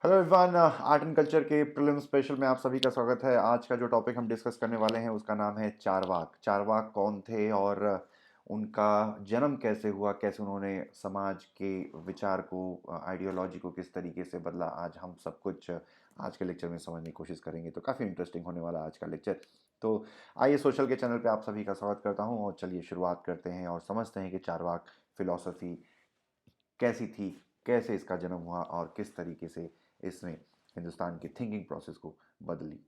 Hello everyone, art and culture के prelim special में आप सभी का स्वागत है। आज का जो टॉपिक हम डिस्कस करने वाले हैं उसका नाम है चारवाक। चारवाक कौन थे और उनका जन्म कैसे हुआ, कैसे उन्होंने समाज के विचार को, आइडियोलॉजी को किस तरीके से बदला, आज हम सब कुछ आज के लेक्चर में समझने की कोशिश करेंगे। तो काफ़ी इंटरेस्टिंग होने वाला आज का लेक्चर। तो आइए, सोशल के चैनल पे आप सभी का स्वागत करता हूँ और चलिए शुरुआत करते हैं और समझते हैं कि चारवाक फिलॉसफी कैसी थी, कैसे इसका जन्म हुआ और किस तरीके से इसने हिंदुस्तान की थिंकिंग प्रोसेस को बदली।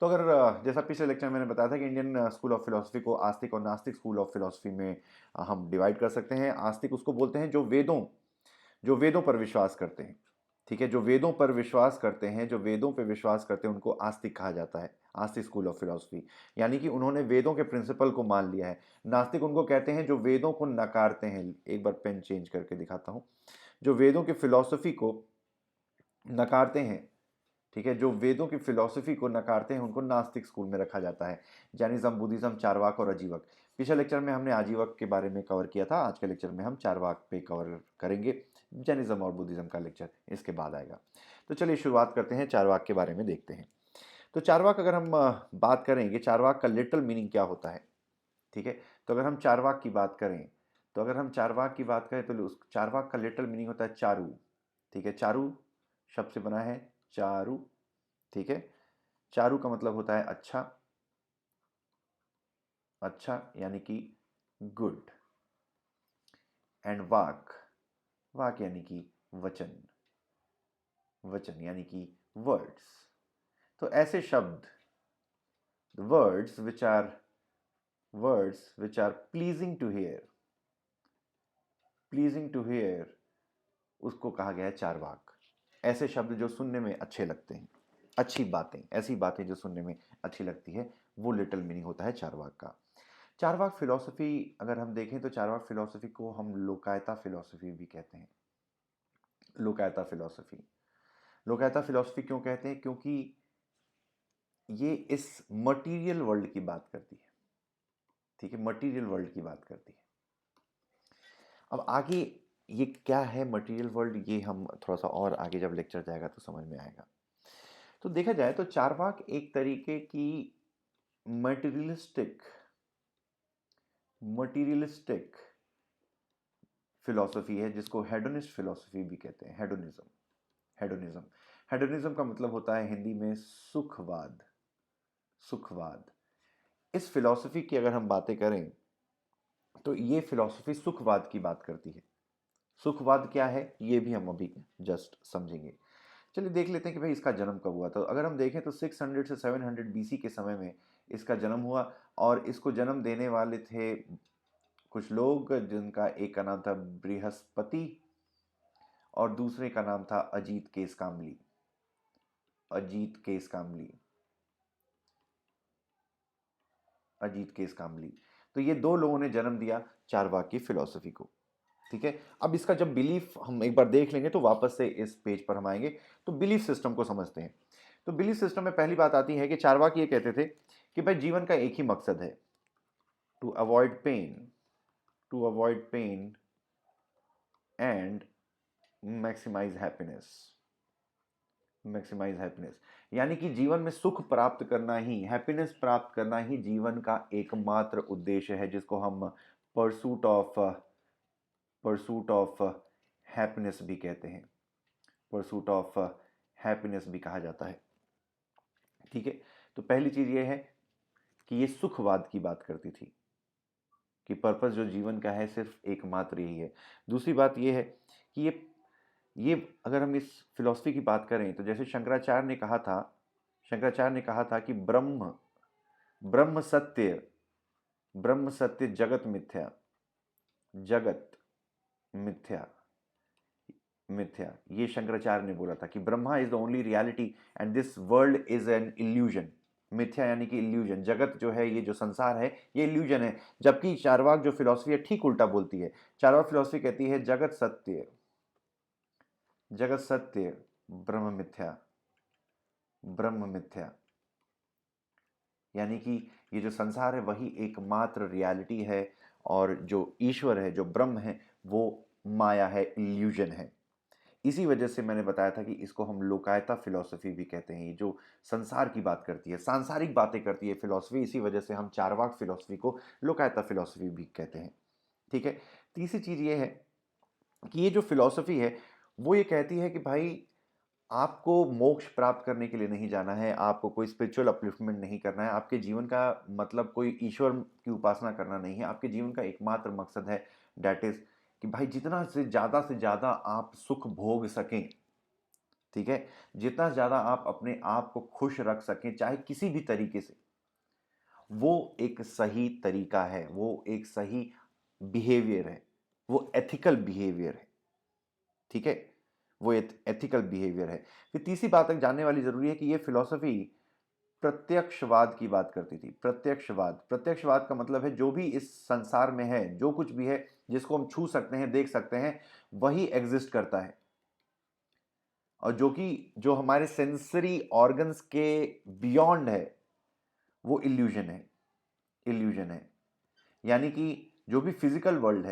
तो अगर जैसा पिछले लेक्चर में मैंने बताया था कि इंडियन स्कूल ऑफ फिलोसफी को आस्तिक और नास्तिक स्कूल ऑफ फिलोसफी में हम डिवाइड कर सकते हैं। आस्तिक उसको बोलते हैं जो वेदों पर विश्वास करते हैं। ठीक है, जो वेदों पर विश्वास करते हैं, जो वेदों पर विश्वास करते हैं, उनको आस्तिक कहा जाता है, आस्तिक स्कूल ऑफ फिलोसफी। यानी कि उन्होंने वेदों के प्रिंसिपल को मान लिया है। नास्तिक उनको कहते हैं जो वेदों को नकारते हैं। एक बार पेन चेंज करके दिखाता हूं। जो वेदों की फिलॉसफी को नकारते हैं, ठीक है, जो वेदों की फिलॉसफी को नकारते हैं, उनको नास्तिक स्कूल में रखा जाता है। जैनिज्म, बुद्धिज्म, चारवाक और अजीवक। पिछले लेक्चर में हमने आजीवक के बारे में कवर किया था। आज के लेक्चर में हम चारवाक पे कवर करेंगे। जैनिज्म और बुद्धिज्म का लेक्चर इसके बाद आएगा। तो चलिए शुरुआत करते हैं, चारवाक के बारे में देखते हैं। तो चारवाक, अगर हम बात करेंगे चारवाक का लिटरल मीनिंग क्या होता है, ठीक है। तो अगर हम चारवाक की बात करें, तो उस चारवाक का लिटरल मीनिंग होता है चारू। ठीक है, चारू शब्द से बना है चारू। ठीक है, चारू का मतलब होता है अच्छा। अच्छा यानी कि गुड। एंड वाक, वाक यानी कि वचन। वचन यानी कि वर्ड्स। तो ऐसे शब्द, words which are pleasing to hear, pleasing to hear, उसको कहा गया है चारवाक। ऐसे शब्द जो सुनने में अच्छे लगते हैं, अच्छी बातें, ऐसी बातें जो सुनने में अच्छी लगती है, वो लिटिल मीनिंग होता है चारवाक का। चारवाक फिलॉसफी अगर हम देखें तो चारवाक फिलॉसफी को हम लोकायता फिलॉसफी भी कहते हैं। लोकायता फिलॉसफी, लोकायता फिलॉसफी क्यों कहते हैं? क्योंकि ये इस मटेरियल वर्ल्ड की बात करती है। ठीक है, मटेरियल वर्ल्ड की बात करती है। अब आगे ये क्या है मटेरियल वर्ल्ड, ये हम थोड़ा सा और आगे जब लेक्चर जाएगा तो समझ में आएगा। तो देखा जाए तो चारवाक एक तरीके की मटेरियलिस्टिक मटेरियलिस्टिक फिलॉसफी है, जिसको हेडोनिस्ट फिलॉसफी भी कहते हैं। हेडोनिज्म, हेडोनिज्म, हेडोनिज्म का मतलब होता है हिंदी में सुखवाद। सुखवाद, इस फिलॉसफी की अगर हम बातें करें तो ये फिलॉसफी सुखवाद की बात करती है। सुखवाद क्या है ये भी हम अभी जस्ट समझेंगे। चलिए देख लेते हैं कि भाई इसका जन्म कब हुआ। तो अगर हम देखें तो 600 से 700 बीसी के समय में इसका जन्म हुआ। और इसको जन्म देने वाले थे कुछ लोग, जिनका एक का नाम था बृहस्पति और दूसरे का नाम था अजीत केस कामली। अजीत केस कामली, अजीत केस कामली। तो ये दो लोगों ने जन्म दिया चारवाक की फिलॉसफी को। ठीक है, अब इसका जब बिलीफ हम एक बार देख लेंगे तो वापस से इस पेज पर हम आएंगे। तो बिलीफ सिस्टम को समझते हैं। तो बिलीफ सिस्टम में पहली बात आती है कि चारवाक ये कहते थे कि भाई जीवन का एक ही मकसद है, to avoid pain, to avoid pain and maximise happiness. Maximise happiness यानी कि जीवन में सुख प्राप्त करना ही, हैप्पीनेस प्राप्त करना ही जीवन का एकमात्र उद्देश्य है, जिसको हम परसूट ऑफ हैप्पीनेस भी कहते हैं। परसूट ऑफ हैप्पीनेस भी कहा जाता है। ठीक है, तो पहली चीज ये है कि ये सुखवाद की बात करती थी कि पर्पस जो जीवन का है सिर्फ एकमात्र यही है। दूसरी बात ये है कि ये अगर हम इस फिलॉसफी की बात करें तो जैसे शंकराचार्य ने कहा था कि ब्रह्म ब्रह्म सत्य, ब्रह्म सत्य, जगत मिथ्या, जगत मिथ्या, मिथ्या। ये शंकराचार्य ने बोला था कि Brahma is the only reality and this world is an illusion. मिथ्या यानी कि इल्यूजन, जगत जो है, ये जो संसार है, ये इल्यूजन है। जबकि चारवाक जो फिलॉसफी है ठीक उल्टा बोलती है। चारवाक फिलॉसफी कहती है जगत सत्य, जगत सत्य, ब्रह्म मिथ्या, ब्रह्म मिथ्या। यानी कि ये जो संसार है वही एकमात्र रियलिटी है और जो ईश्वर है, जो ब्रह्म है, वो माया है, इल्यूजन है। इसी वजह से मैंने बताया था कि इसको हम लोकायता फिलॉसफी भी कहते हैं, ये जो संसार की बात करती है, सांसारिक बातें करती है फिलॉसफी, इसी वजह से हम चारवाक फिलॉसफी को लोकायता फिलॉसफी भी कहते हैं। ठीक है। तीसरी चीज ये है कि ये जो फिलॉसफी है वो ये कहती है कि भाई आपको मोक्ष प्राप्त करने के लिए नहीं जाना है, आपको कोई स्पिरिचुअल अपलिफ्टमेंट नहीं करना है, आपके जीवन का मतलब कोई ईश्वर की उपासना करना नहीं है, आपके जीवन का एकमात्र मकसद है डैट इज कि भाई जितना से ज़्यादा आप सुख भोग सकें, ठीक है, जितना ज़्यादा आप अपने आप को खुश रख सकें चाहे किसी भी तरीके से, वो एक सही तरीका है, वो एक सही बिहेवियर है, वो एथिकल बिहेवियर है। ठीक है, वो एथिकल बिहेवियर है। फिर तीसरी बात तक जानने वाली जरूरी है कि ये फिलॉसफी प्रत्यक्षवाद की बात करती थी। प्रत्यक्षवाद का मतलब है जो भी इस संसार में है, जो कुछ भी है जिसको हम छू सकते हैं, देख सकते हैं, वही एग्जिस्ट करता है, और जो हमारे सेंसरी ऑर्गन्स के बियॉन्ड है वो इल्यूजन है। यानी कि जो भी फिजिकल वर्ल्ड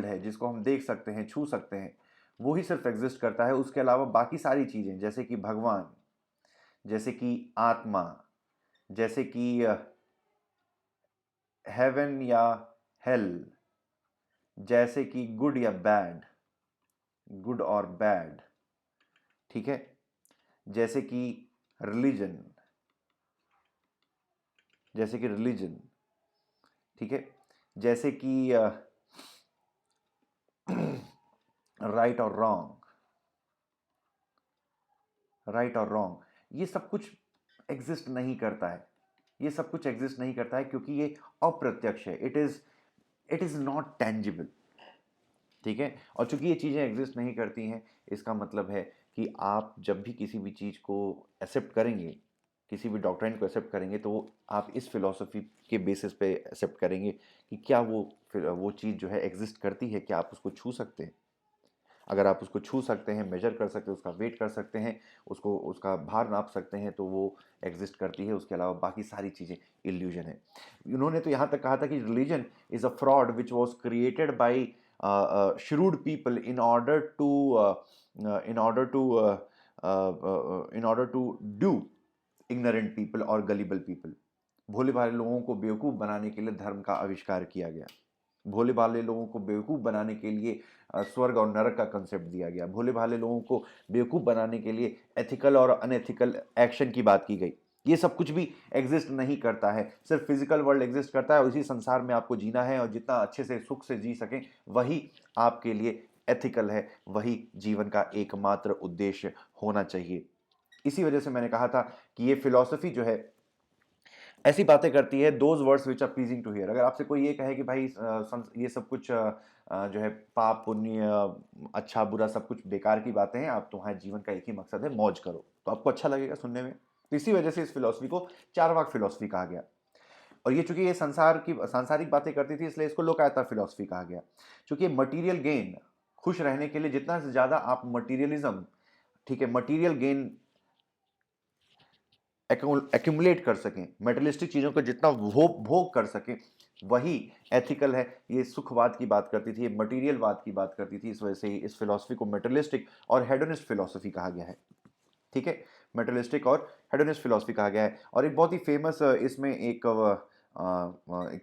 है जिसको हम देख सकते हैं, छू सकते हैं, वो ही सिर्फ एग्जिस्ट करता है। उसके अलावा बाकी सारी चीजें जैसे कि भगवान, जैसे कि आत्मा, जैसे कि हेवन या हेल, जैसे कि गुड और बैड, ठीक है, जैसे कि रिलीजन रिलीजन, ठीक है, जैसे कि राइट और रॉन्ग, ये सब कुछ एग्जिस्ट नहीं करता है। ये सब कुछ एग्जिस्ट नहीं करता है क्योंकि ये अप्रत्यक्ष है। It is not tangible. ठीक है, और चूंकि ये चीज़ें एग्जिस्ट नहीं करती हैं, इसका मतलब है कि आप जब भी किसी भी चीज़ को एक्सेप्ट करेंगे, किसी भी डॉक्ट्राइन को एक्सेप्ट करेंगे, तो आप इस फिलॉसफी के बेसिस पे एक्सेप्ट करेंगे कि क्या वो चीज़ जो है एग्जिस्ट करती है, क्या आप उसको छू सकते हैं। अगर आप उसको छू सकते हैं, मेजर कर सकते हैं, उसका वेट कर सकते हैं, उसको उसका भार नाप सकते हैं, तो वो एग्जिस्ट करती है। उसके अलावा बाकी सारी चीज़ें इल्यूजन है। उन्होंने तो यहाँ तक कहा था कि religion is a fraud which was created by shrewd people in order to do ignorant people और gullible people। भोले भाले लोगों को बेवकूफ़ बनाने के लिए धर्म का आविष्कार किया गया। भोले भाले लोगों को बेवकूफ़ बनाने के लिए स्वर्ग और नरक का कंसेप्ट दिया गया। भोले भाले लोगों को बेवकूफ़ बनाने के लिए एथिकल और अनएथिकल एक्शन की बात की गई। ये सब कुछ भी एग्जिस्ट नहीं करता है, सिर्फ फिजिकल वर्ल्ड एग्जिस्ट करता है। उसी संसार में आपको जीना है, और जितना अच्छे से सुख से जी सकें वही आपके लिए एथिकल है, वही जीवन का एकमात्र उद्देश्य होना चाहिए। इसी वजह से मैंने कहा था कि ये फिलॉसफी जो है ऐसी बातें करती है, those words which are pleasing to hear. अगर आपसे कोई ये कहे कि भाई ये सब कुछ जो है पाप पुण्य, अच्छा बुरा सब कुछ बेकार की बातें हैं, आप तुम्हारे जीवन का एक ही मकसद है, मौज करो, तो आपको अच्छा लगेगा सुनने में। तो इसी वजह से इस फिलॉसफी को चारवाक फिलॉसफी कहा गया। और ये चूंकि ये सांसारिक बातें करती थी, इसलिए इसको लोकायता फिलॉसफी कहा गया। चूंकि मटीरियल गेन, खुश रहने के लिए जितना से ज्यादा आप मटीरियलिज्म, ठीक है, मटीरियल गेन एक्यूमुलेट कर सकें, मेटलिस्टिक चीज़ों को जितना भोग कर सकें, वही एथिकल है। ये सुखवाद की बात करती थी, मटीरियलवाद की बात करती थी। इस वजह से इस फिलॉसफी को मेटलिस्टिक और हेडोनिस्ट फिलॉसफी कहा गया है। ठीक है, मेटलिस्टिक और हेडोनिस्ट फिलॉसफी कहा गया है। और एक बहुत ही फेमस इसमें एक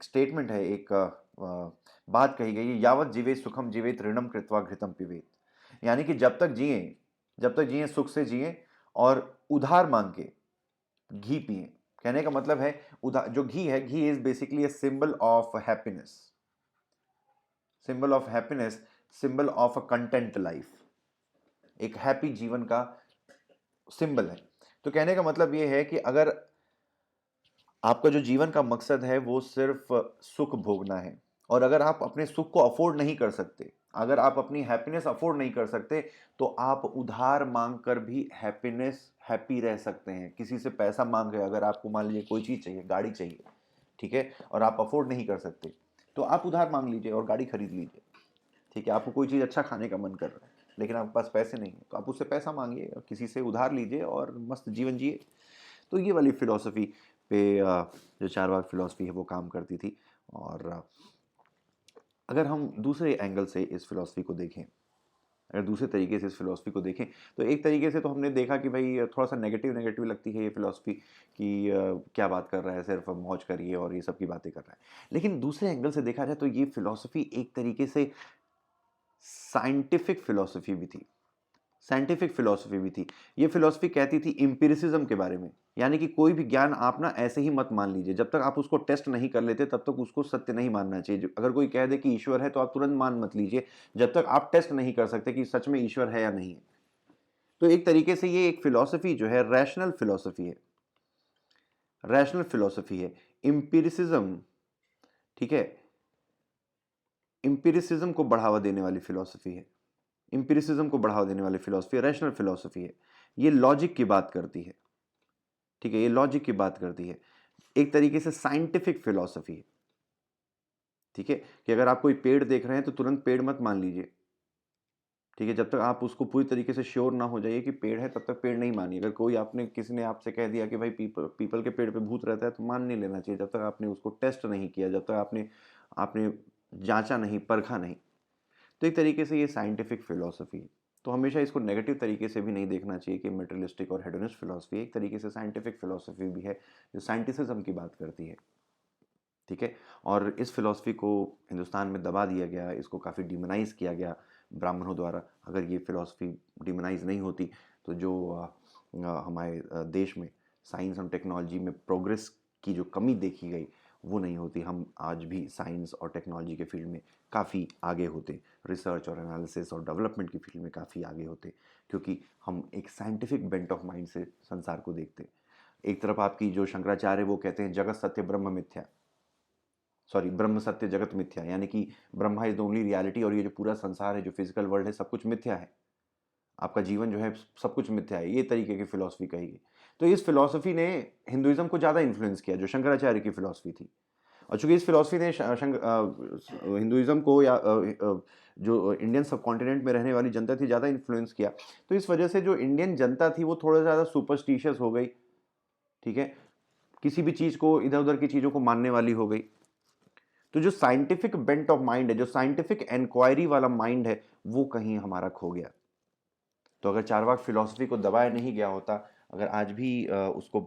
स्टेटमेंट है, एक बात कही गई है, यावत जीवे सुखम जीवेत ऋणम कृत्वा घृतम पिबेत। यानी कि जब तक जिए सुख से जिए और उधार मांग के घी पिए। कहने का मतलब है जो घी है, ghee is basically symbol of happiness, symbol of a content life, एक हैप्पी जीवन का सिंबल है। तो कहने का मतलब यह है कि अगर आपका जो जीवन का मकसद है वो सिर्फ सुख भोगना है, और अगर आप अपने सुख को अफोर्ड नहीं कर सकते, अगर आप अपनी हैप्पीनेस अफोर्ड नहीं कर सकते, तो आप उधार मांग कर भी हैप्पी रह सकते हैं। किसी से पैसा मांग रहे, अगर आपको मान लीजिए कोई चीज़ चाहिए, गाड़ी चाहिए, ठीक है, और आप अफोर्ड नहीं कर सकते, तो आप उधार मांग लीजिए और गाड़ी खरीद लीजिए। ठीक है, आपको कोई चीज़ अच्छा खाने का मन कर रहा है लेकिन आपके पास पैसे नहीं है, तो आप उससे पैसा मांगिए और किसी से उधार लीजिए और मस्त जीवन जिए। तो ये वाली फिलॉसफी पे जो चारवाक फिलॉसफी है वो काम करती थी। और अगर हम दूसरे एंगल से इस फिलॉसफी को देखें, अगर दूसरे तरीके से इस फिलॉसफी को देखें तो एक तरीके से तो हमने देखा कि भाई थोड़ा सा नेगेटिव नेगेटिव लगती है ये फिलॉसफी कि क्या बात कर रहा है, सिर्फ मौज करिए और ये सब की बातें कर रहा है। लेकिन दूसरे एंगल से देखा जाए तो ये फिलॉसफी एक तरीके से साइंटिफिक फिलॉसफी भी थी। साइंटिफिक फिलॉसफी भी थी। ये फिलॉसफी कहती थी एम्पिरिसिज्म के बारे में, यानी कि कोई भी ज्ञान आप ना ऐसे ही मत मान लीजिए, जब तक आप उसको टेस्ट नहीं कर लेते तब तक उसको सत्य नहीं मानना चाहिए। अगर कोई कह दे कि ईश्वर है तो आप तुरंत मान मत लीजिए, जब तक आप टेस्ट नहीं कर सकते कि सच में ईश्वर है या नहीं है। तो एक तरीके से ये एक फिलॉसफी जो है रैशनल फिलॉसफी है, रैशनल फिलॉसफी है। एम्पिरिसिज्म, ठीक है, एम्पिरिसिज्म को बढ़ावा देने वाली फिलॉसफी है। एम्पिरिसिज्म को बढ़ावा देने वाली फिलॉसफी है, रैशनल फिलॉसफी है। ये लॉजिक की बात करती है, ठीक है, ये लॉजिक की बात करती है। एक तरीके से साइंटिफिक फिलॉसफी है, ठीक है, कि अगर आप कोई पेड़ देख रहे हैं तो तुरंत पेड़ मत मान लीजिए, ठीक है, जब तक आप उसको पूरी तरीके से श्योर ना हो जाइए कि पेड़ है तब तक पेड़ नहीं मानिए। अगर कोई आपने किसी ने आपसे कह दिया कि भाई पीपल के पेड़ पे भूत रहता है तो मान नहीं लेना चाहिए, जब तक आपने उसको टेस्ट नहीं किया, जब तक आपने आपने जांचा नहीं, परखा नहीं। तो एक तरीके से ये साइंटिफिक फिलॉसफी है। तो हमेशा इसको नेगेटिव तरीके से भी नहीं देखना चाहिए कि मेटेरियलिस्टिक और हेडोनिस्ट फिलॉसफी, एक तरीके से साइंटिफिक फिलॉसफी भी है जो साइंटिसिज्म की बात करती है, ठीक है। और इस फिलॉसफी को हिंदुस्तान में दबा दिया गया, इसको काफ़ी डिमोनाइज किया गया ब्राह्मणों द्वारा। अगर ये फिलॉसफी डिमोनाइज नहीं होती तो जो हमारे देश में साइंस और टेक्नोलॉजी में प्रोग्रेस की जो कमी देखी गई वो नहीं होती। हम आज भी साइंस और टेक्नोलॉजी के फील्ड में काफ़ी आगे होते, रिसर्च और एनालिसिस और डेवलपमेंट की फील्ड में काफ़ी आगे होते, क्योंकि हम एक साइंटिफिक बेंट ऑफ माइंड से संसार को देखते। एक तरफ आपकी जो शंकराचार्य वो कहते हैं जगत सत्य ब्रह्म मिथ्या, सॉरी ब्रह्म सत्य जगत मिथ्या, यानी कि Brahma is the only reality और ये जो पूरा संसार है, जो फिजिकल वर्ल्ड है, सब कुछ मिथ्या है। आपका जीवन जो है सब कुछ मिथ्या है, ये तरीके की फिलॉसफी कही गई। तो इस फिलॉसफी ने हिंदुइज्म को ज़्यादा इन्फ्लुएंस किया, जो शंकराचार्य की फिलॉसफी थी। और चूंकि इस फिलॉसफी ने हिंदुइज्म को या जो इंडियन सब कॉन्टिनेंट में रहने वाली जनता थी ज़्यादा इन्फ्लुएंस किया, तो इस वजह से जो इंडियन जनता थी वो थोड़ा ज़्यादा सुपरस्टिशियस हो गई, ठीक है, किसी भी चीज़ को, इधर उधर की चीज़ों को मानने वाली हो गई। तो जो साइंटिफिक बेंट ऑफ माइंड है, जो साइंटिफिक इंक्वायरी वाला माइंड है, वो कहीं हमारा खो गया। तो अगर चारवाक फिलॉसफी को दबाया नहीं गया होता, अगर आज भी उसको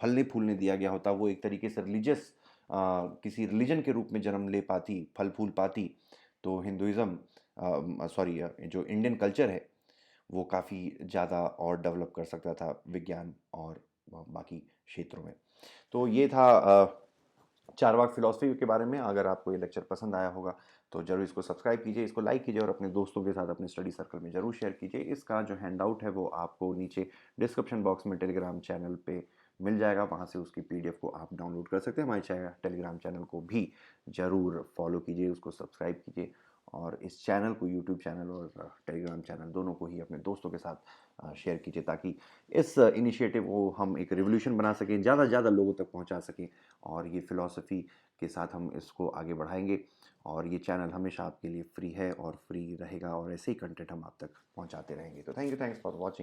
फलने फूलने दिया गया होता, वो एक तरीके से रिलीजियस किसी रिलीजन के रूप में जन्म ले पाती, फल फूल पाती, तो हिंदुइज्म, सॉरी, जो इंडियन कल्चर है वो काफ़ी ज़्यादा और डेवलप कर सकता था विज्ञान और बाकी क्षेत्रों में। तो ये था चारवाक फिलॉसफी के बारे में। अगर आपको ये लेक्चर पसंद आया होगा तो ज़रूर इसको सब्सक्राइब कीजिए, इसको लाइक कीजिए और अपने दोस्तों के साथ अपने स्टडी सर्कल में ज़रूर शेयर कीजिए। इसका जो हैंडआउट है वो आपको नीचे डिस्क्रिप्शन बॉक्स में टेलीग्राम चैनल पे मिल जाएगा, वहाँ से उसकी पीडीएफ को आप डाउनलोड कर सकते हैं। हमारे टेलीग्राम चैनल को भी ज़रूर फॉलो कीजिए, उसको सब्सक्राइब कीजिए और इस चैनल को, यूट्यूब चैनल और टेलीग्राम चैनल दोनों को ही अपने दोस्तों के साथ शेयर कीजिए, ताकि इस इनिशिएटिव को हम एक रिवोल्यूशन बना सकें, ज़्यादा से ज़्यादा लोगों तक पहुंचा सकें और ये फिलॉसफी के साथ हम इसको आगे बढ़ाएंगे। और ये चैनल हमेशा आपके लिए फ्री है और फ्री रहेगा और ऐसे ही कंटेंट हम आप तक पहुंचाते रहेंगे। तो थैंक्स फॉर वॉचिंग।